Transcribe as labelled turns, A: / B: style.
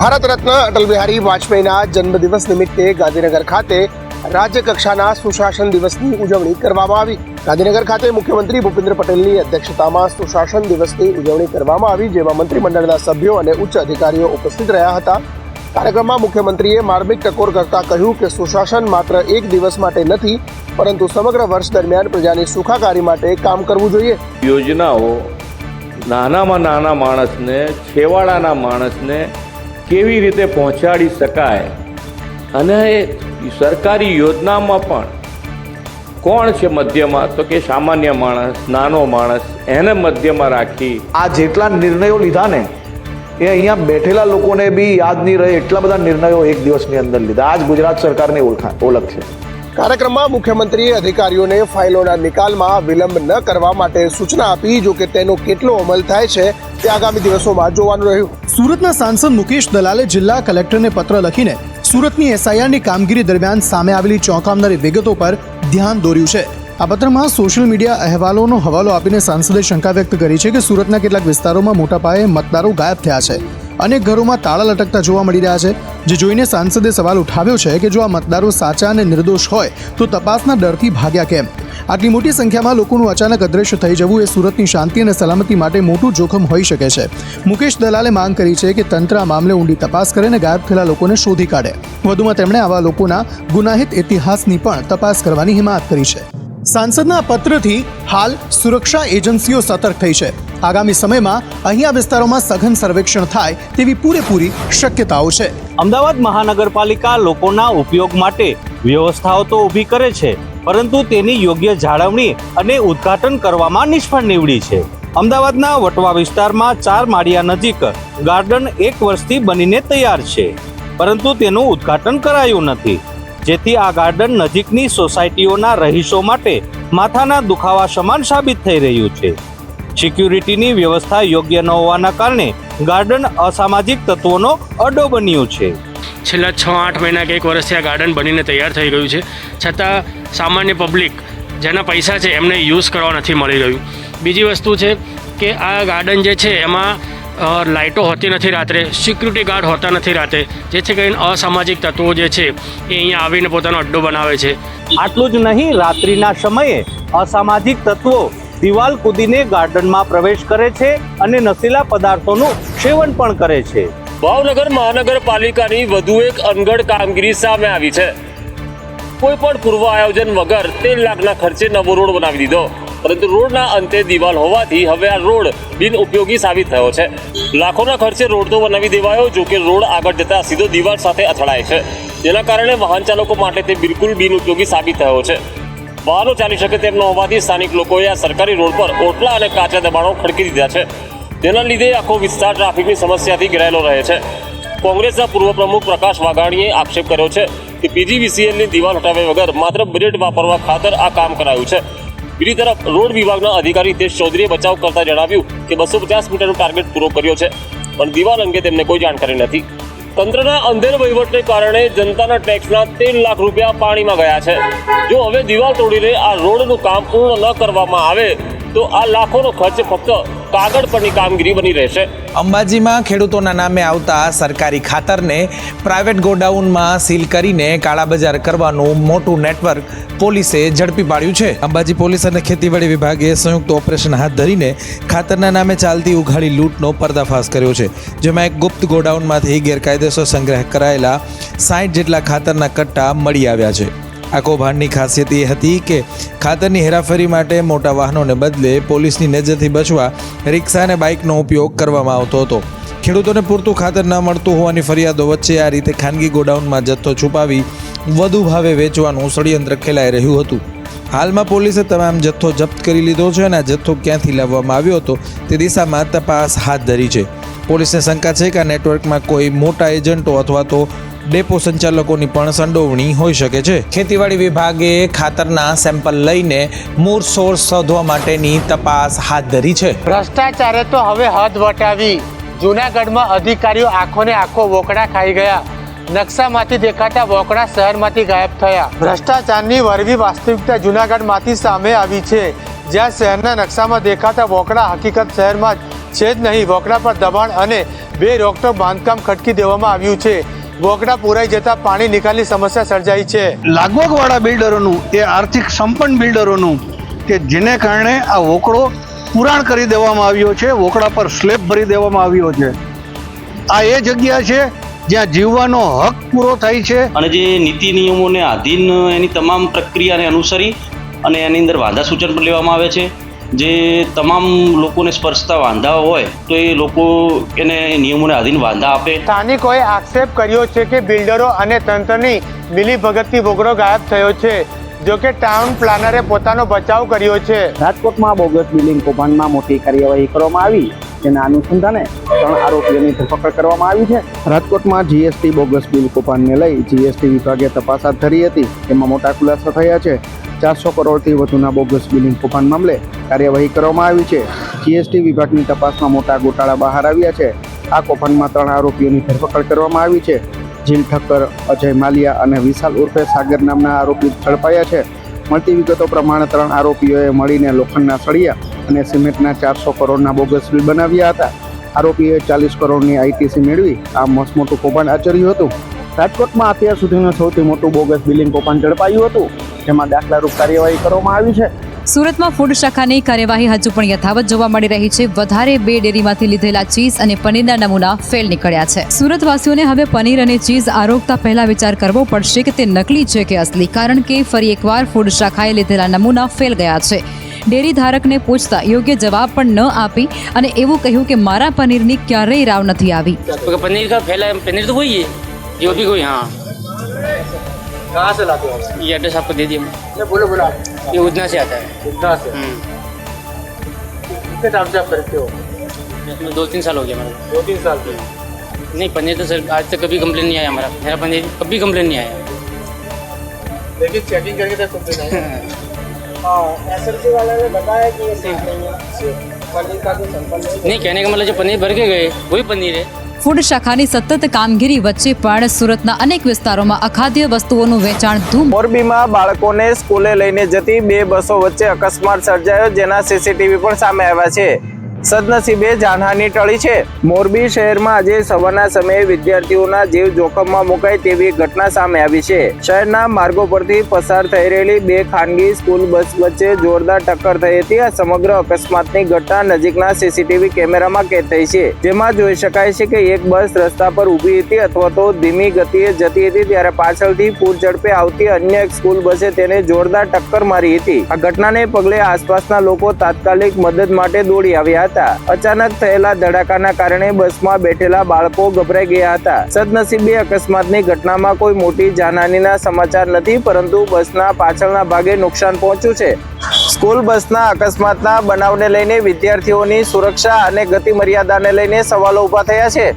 A: ભારત રત્ન અટલ બિહારી વાજપેયીના જન્મદિવસ નિમિત્તે ગાંધીનગર ખાતે રાજ્યકક્ષાના સુશાસન દિવસની ઉજવણી કરવામાં આવી। ગાંધીનગર ખાતે મુખ્યમંત્રી ભૂપેન્દ્ર પટેલની અધ્યક્ષતામાં સુશાસન દિવસની ઉજવણી કરવામાં આવી, જેમાં મંત્રીમંડળના સભ્યો અને ઉચ્ચ અધિકારીઓ ઉપસ્થિત રહ્યા હતા। કાર્યક્રમમાં મુખ્યમંત્રીએ માર્મિક ટકોર કરતા કહ્યું કે સુશાસન માત્ર એક દિવસ માટે નથી, પરંતુ સમગ્ર વર્ષ દરમિયાન પ્રજાની સુખાકારી માટે કામ કરવું જોઈએ।
B: યોજનાઓ નાનામાં નાના માણસને, છેવાડાના માણસને કેવી રીતે પહોંચાડી શકાય અને સરકારી યોજનામાં પણ કોણ છે મધ્યમાં, તો કે સામાન્ય માણસ, નાનો માણસ, એને મધ્યમાં રાખી
C: આ જેટલા નિર્ણયો લીધા ને એ અહીંયા બેઠેલા લોકોને બી યાદ નહીં રહે એટલા બધા નિર્ણયો એક દિવસની અંદર લીધા। આ જ ગુજરાત સરકારની ઓળખ છે।
A: કાર્યક્રમમાં મુખ્યમંત્રીએ અધિકારીઓને ફાઇલોના નિકાલમાં વિલંબ ન કરવા માટે સૂચના આપી, જો કે તેનો કેટલો અમલ થાય છે તે આગામી દિવસોમાં જોવાનું રહ્યું।
D: સુરતના સાંસદ મુકેશ દલાલે જિલ્લા કલેક્ટરને પત્ર લખીને સુરતની એસઆઈઆરની કામગીરી દરમિયાન સામે આવેલી ચોંકાવનારી વિગતો પર ધ્યાન દોર્યું છે। આ પત્રમાં સોશિયલ મીડિયા અહેવાલોનો હવાલો આપીને સાંસદે શંકા વ્યક્ત કરી છે કે સુરતના કેટલાક વિસ્તારોમાં મોટા પાયે મતદારો ગાયબ થયા છે, અનેક ઘરોમાં તાળા લટકતા જોવા મળી રહ્યા છે, જે જોઈને સાંસદે સવાલ ઉઠાવ્યો છે કે જો આ મતદારો સાચા અને નિર્દોષ હોય તો તપાસના ડરથી ભાગ્યા કેમ? આટલી મોટી સંખ્યામાં લોકોનું અચાનક અદૃશ્ય થઈ જવું એ સુરતની શાંતિ અને સલામતી માટે મોટું જોખમ હોઈ શકે છે। મુકેશ દલાલે માંગ કરી છે કે તંત્ર આ મામલે ઊંડી તપાસ કરે અને ગાયબ થયેલા લોકોને શોધી કાઢે। વધુમાં તેમણે આવા લોકોના ગુનાહિત ઇતિહાસની પણ તપાસ કરવાની હિમાયત કરી છે। સાંસદના પત્રથી હાલ સુરક્ષા એજન્સીઓ સતર્ક થઈ છે। આગામી સમયમાં અહીંયા વિસ્તારોમાં સઘન સર્વેક્ષણ થાય તેવી પૂરેપૂરી શક્યતાઓ છે।
E: અમદાવાદ મહાનગરપાલિકા લોકોના ઉપયોગ માટે વ્યવસ્થાઓ તો ઊભી કરે છે, પરંતુ તેની યોગ્ય જાળવણી અને ઉદ્ઘાટન કરવામાં નિષ્ફળ નીવડી છે। અમદાવાદના વટવા વિસ્તારમાં 4 માળિયા નજીક ગાર્ડન 1 વર્ષથી બનીને તૈયાર છે, પરંતુ તેનું ઉદ્ઘાટન કરાયું નથી, જેથી આ ગાર્ડન નજીકની સોસાયટીઓના રહીશો માટે માથાના દુખાવા સમાન સાબિત થઈ રહ્યું છે। સિક્યુરિટીની વ્યવસ્થા યોગ્ય ન હોવાના કારણે ગાર્ડન અસામાજિક તત્વોનો અડ્ડો બન્યું છે।
F: છેલ્લા 6-8 મહિના કે 1 વર્ષથી આ ગાર્ડન બનીને તૈયાર થઈ ગયું છે, છતાં સામાન્ય પબ્લિક જેના પૈસા છે એમને યુઝ કરવા નથી મળી રહ્યું। બીજી વસ્તુ છે કે આ ગાર્ડન જે છે એમાં લાઇટો હોતી નથી રાત્રે, સિક્યુરિટી ગાર્ડ હોતા નથી રાતે, જેથી કરીને અસામાજિક તત્વો જે છે એ અહીંયા આવીને પોતાનો અડ્ડો બનાવે છે।
E: આટલું જ નહીં, રાત્રિના સમયે અસામાજિક તત્વો દિવાલ કૂદીને ગાર્ડનમાં પ્રવેશ કરે છે અને નશીલા પદાર્થોનું સેવન પણ કરે છે।
G: ભાવનગર મહાનગરપાલિકાની વધુ એક અનગઢ કામગીરી સામે આવી છે। કોઈ પણ પૂર્વ આયોજન વગર 13 લાખના ખર્ચે નવો રોડ બનાવી દીધો, પરંતુ રોડના અંતે દિવાલ હોવાથી હવે આ રોડ બિનઉપયોગી સાબિત થયો છે। લાખોના ખર્ચે રોડ તો બનાવી દેવાયો, જો કે રોડ આગળ જતા સીધો દિવાલ સાથે અથડાય છે, જેના કારણે વાહન ચાલકો માટે તે બિલકુલ બિનઉપયોગી સાબિત થયો છે। વાહનો ચાલી શકે તેમ ન હોવાથી સ્થાનિક લોકોએ આ સરકારી રોડ પર ઓટલા અને કાચા દબાણો ખડકી દીધા છે, તેના લીધે આખો વિસ્તાર ટ્રાફિકની સમસ્યાથી ઘેરાયેલો રહે છે। કોંગ્રેસના પૂર્વ પ્રમુખ પ્રકાશ વાઘાણીએ આક્ષેપ કર્યો છે કે પીજીવીસીએલની દિવાલ હટાવ્યા વગર માત્ર બ્લેડ વાપરવા ખાતર આ કામ કરાયું છે। બીજી તરફ રોડ વિભાગના અધિકારી હિતેશ ચૌધરીએ બચાવ કરતા જણાવ્યું કે 250 મીટરનો ટાર્ગેટ પૂરો કર્યો છે, પણ દિવાલ અંગે તેમને કોઈ જાણકારી નથી। તંત્રના અંધેર વહીવટને કારણે જનતાના ટેક્સના 13 લાખ રૂપિયા પાણીમાં ગયા છે। જો હવે દિવાલ તોડીને આ રોડનું કામ પૂર્ણ ન કરવામાં આવે તો આ લાખોનો ખર્ચ ફક્ત કાગળ પરની કામગીરી બની રહેશે।
H: અંબાજીમાં ખેડૂતોના નામે આવતા સરકારી ખાતરને પ્રાઇવેટ ગોડાઉનમાં સીલ કરીને કાળાબજાર કરવાનું મોટું નેટવર્ક પોલીસે ઝડપી પાડ્યું છે। અંબાજી પોલીસ અને ખેતીવાડી વિભાગે સંયુક્ત ઓપરેશન હાથ ધરીને ખાતરના નામે ચાલતી ઉઘાડી લૂંટનો પર્દાફાશ કર્યો છે, જેમાં એક ગુપ્ત ગોડાઉનમાંથી ગેરકાયદેસર સંગ્રહ કરાયેલા 60 જેટલા ખાતરના કટ્ટા મળી આવ્યા છે। આ કૌભાંડની ખાસિયત એ હતી કે ખાતરની હેરાફેરી માટે મોટા વાહનોને બદલે પોલીસની નજરથી બચવા રિક્ષા અને બાઇકનો ઉપયોગ કરવામાં આવતો હતો। ખેડૂતોને પૂરતું ખાતર ન મળતું હોવાની ફરિયાદો વચ્ચે આ રીતે ખાનગી ગોડાઉનમાં જથ્થો છુપાવી વધુ ભાવે વેચવાનું ષડયંત્ર ખેલાઈ રહ્યું હતું। હાલમાં પોલીસે તમામ જથ્થો જપ્ત કરી લીધો છે અને આ જથ્થો ક્યાંથી લાવવામાં આવ્યો હતો તે દિશામાં તપાસ હાથ ધરી છે। પોલીસને શંકા છે કે આ નેટવર્કમાં કોઈ મોટા એજન્ટો અથવા તો ડેપો સંચાલકોની પણ સંડોવણી હોઈ શકે છે। ખેતીવાડી વિભાગે ખાતરના સેમ્પલ લઈને મૂળ સોર્સ શોધવા માટેની તપાસ હાથ ધરી છે।
I: ભ્રષ્ટાચારે તો હવે હદ વટાવી। જૂનાગઢમાં અધિકારીઓ આંખોને આંખો વોકડા ખાઈ ગયા। નકશામાંથી દેખાતા વોકડા શહેરમાંથી ગાયબ થયા। ભ્રષ્ટાચારની વરવી વાસ્તવિકતા જૂનાગઢમાંથી સામે આવી છે, જ્યાં શહેરના નકશામાં દેખાતા વોકડા હકીકત શહેરમાં છે જ નહીં। વોકડા પર દબાણ અને 2 રોકટોક બાંધકામ ખટકી દેવામાં આવ્યું છે. વોકડા પુરાઈ જતા પાણી નિકાલની સમસ્યા સર્જાઈ છે.
J: લાગવગવાળા બિલ્ડરોનું એ આર્થિક સંપન્ન બિલ્ડરોનું કે જેને કારણે આ વોકડો પુરાણ કરી દેવામાં આવ્યો છે, વોકડા પર સ્લેબ ભરી દેવામાં આવ્યો છે. આ એ જગ્યા છે જ્યાં જીવવાનો હક પૂરો થાય છે.
K: અને જે નીતિ નિયમોને આધીન એની તમામ પ્રક્રિયાને અનુસરી અને એની અંદર વાંધા સૂચન પણ લેવામાં આવે છે. જે તમામ લોકોને સ્પર્શતા વાંધા હોય તો એ લોકો એને નિયમોને આધીન વાંધા આપે.
I: સ્થાનિકોએ આક્ષેપ કર્યો છે કે બિલ્ડરો અને તંત્રની મિલીભગતથી વોકડો ગાયબ થયો છે. જોકે ટાઉન પ્લાનરે પોતાનો બચાવ કર્યો છે.
L: રાજકોટમાં બોગસ બિલિંગ કૌભાંડમાં મોટી કાર્યવાહી કરવામાં આવી, જેના અનુસંધાને 3 આરોપીઓની ધરપકડ કરવામાં આવી છે. રાજકોટમાં જીએસટી બોગસ બિલ કૌભાંડને લઈ જીએસટી વિભાગે તપાસ હાથ ધરી હતી. તેમાં મોટા ખુલાસા થયા છે. 400 કરોડથી વધુના બોગસ બિલિંગ કૌભાંડ મામલે કાર્યવાહી કરવામાં આવી છે. જીએસટી વિભાગની તપાસમાં મોટા ગોટાળા બહાર આવ્યા છે. આ કૌભાંડમાં 3 આરોપીઓની ધરપકડ કરવામાં આવી છે. જીલ ઠક્કર, અજય માલિયા અને વિશાલ ઉર્ફે સાગર નામના આરોપી ઝડપાયા છે. મળતી વિગતો પ્રમાણે 3 આરોપીઓએ મળીને લોખંડના સળિયા અને સિમેન્ટના 400 કરોડના બોગસ બિલ બનાવ્યા હતા. આરોપીઓએ 40 કરોડની આઈટીસી મેળવી આ મસમોટું કૌભાંડ આચર્યું હતું. રાજકોટમાં અત્યાર સુધીનું સૌથી મોટું બોગસ બિલિંગ કૌભાંડ ઝડપાયું હતું, જેમાં દાખલારૂપ કાર્યવાહી કરવામાં આવી છે.
M: સુરતમાં ફૂડ શાખાની કાર્યવાહી હજુ પણ યથાવત જોવા મળી રહી છે. વધારે 2 ડેરીમાંથી લીધેલા ચીઝ અને પનીરના નમૂના ફેલ નીકળ્યા છે. સુરતવાસીઓને હવે પનીર અને ચીઝ આરોગતા પહેલા વિચાર કરવો પડશે કે તે નકલી છે કે અસલી, કારણ કે ફરી એકવાર ફૂડ શાખાએ લીધેલા નમૂના ફેલ ગયા છે. ડેરી ધારકને પૂછતા યોગ્ય જવાબ પણ ન આપી અને એવું કહ્યું કે મારા પનીરની ક્યારેય રાવ નથી આવી.
N: પનીર કા ફેલા પનીર તો કોઈ है जो भी कोई. हाँ
I: कहाँ से लाते हो?
N: ये एड्रेस आपको दे दिया मैं.
I: बोलो बोलो.
N: ये उधना से आता है.
I: उधना से. कितने टाइम से आप करते हो?
N: 2-3 साल हो गया मेरे.
I: 2-3 साल से.
N: नहीं पनीर तो सर आज तक कभी कंप्लेन नहीं आया हमारा. मेरा पनीर कभी कंप्लेन नहीं आया.
I: लेकिन चेकिंग करके तक कंप्लेन आया. हाँ एसएलसी वाले ने बताया कि ये सेफ नहीं है. पनीर का कोई सैंपल
N: नहीं, कहने का मतलब जो पनीर भर के गए वही पनीर है.
M: ફૂડ શાખાની સતત કામગીરી વચ્ચે પણ સુરતના અનેક વિસ્તારોમાં અખાદ્ય વસ્તુઓનું વેચાણ ધૂમ.
L: મોરબીમાં બાળકોને સ્કૂલે લઈને જતી 2 બસો વચ્ચે અકસ્માત સર્જાયો, જેના સીસીટીવી પણ સામે આવ્યા છે. સદનસીબે જાનહાની ટળી છે. મોરબી શહેરમાં આજે સવારના સમયે વિદ્યાર્થીઓના જીવ જોખમમાં મુકાય તેવી ઘટના સામે આવી છે. શહેરના માર્ગો પરથી પસાર થઈ રહેલી 2 ખાનગી સ્કૂલ બસ વચ્ચે જોરદાર ટક્કર થઈ હતી. આ સમગ્ર અકસ્માતની ઘટના નજીકના સીસીટીવી કેમેરામાં કેદ થઈ છે, જેમાં જોઈ શકાય છે કે એક બસ રસ્તા પર ઊભી હતી અથવા તો ધીમી ગતિએ જતી હતી, ત્યારે પાછળથી પૂર ઝડપે આવતી અન્ય એક સ્કૂલ બસે તેને જોરદાર ટક્કર મારી હતી. આ ઘટનાને પગલે આસપાસના લોકો તાત્કાલિક મદદ માટે દોડી આવ્યા હતા. અચાનક થયેલા ધડાકાના કારણે બસમાં બેઠેલા બાળકો ગભરાઈ ગયા હતા. સદનસીબે અકસ્માતની ઘટનામાં કોઈ મોટી જાનહાનિના સમાચાર નથી, પરંતુ બસના પાછળના ભાગે નુકસાન પહોંચ્યું છે. સ્કૂલ બસના અકસ્માતના બનાવને લઈને વિદ્યાર્થીઓની સુરક્ષા અને ગતિ મર્યાદાને લઈને સવાલો ઊભા થયા છે.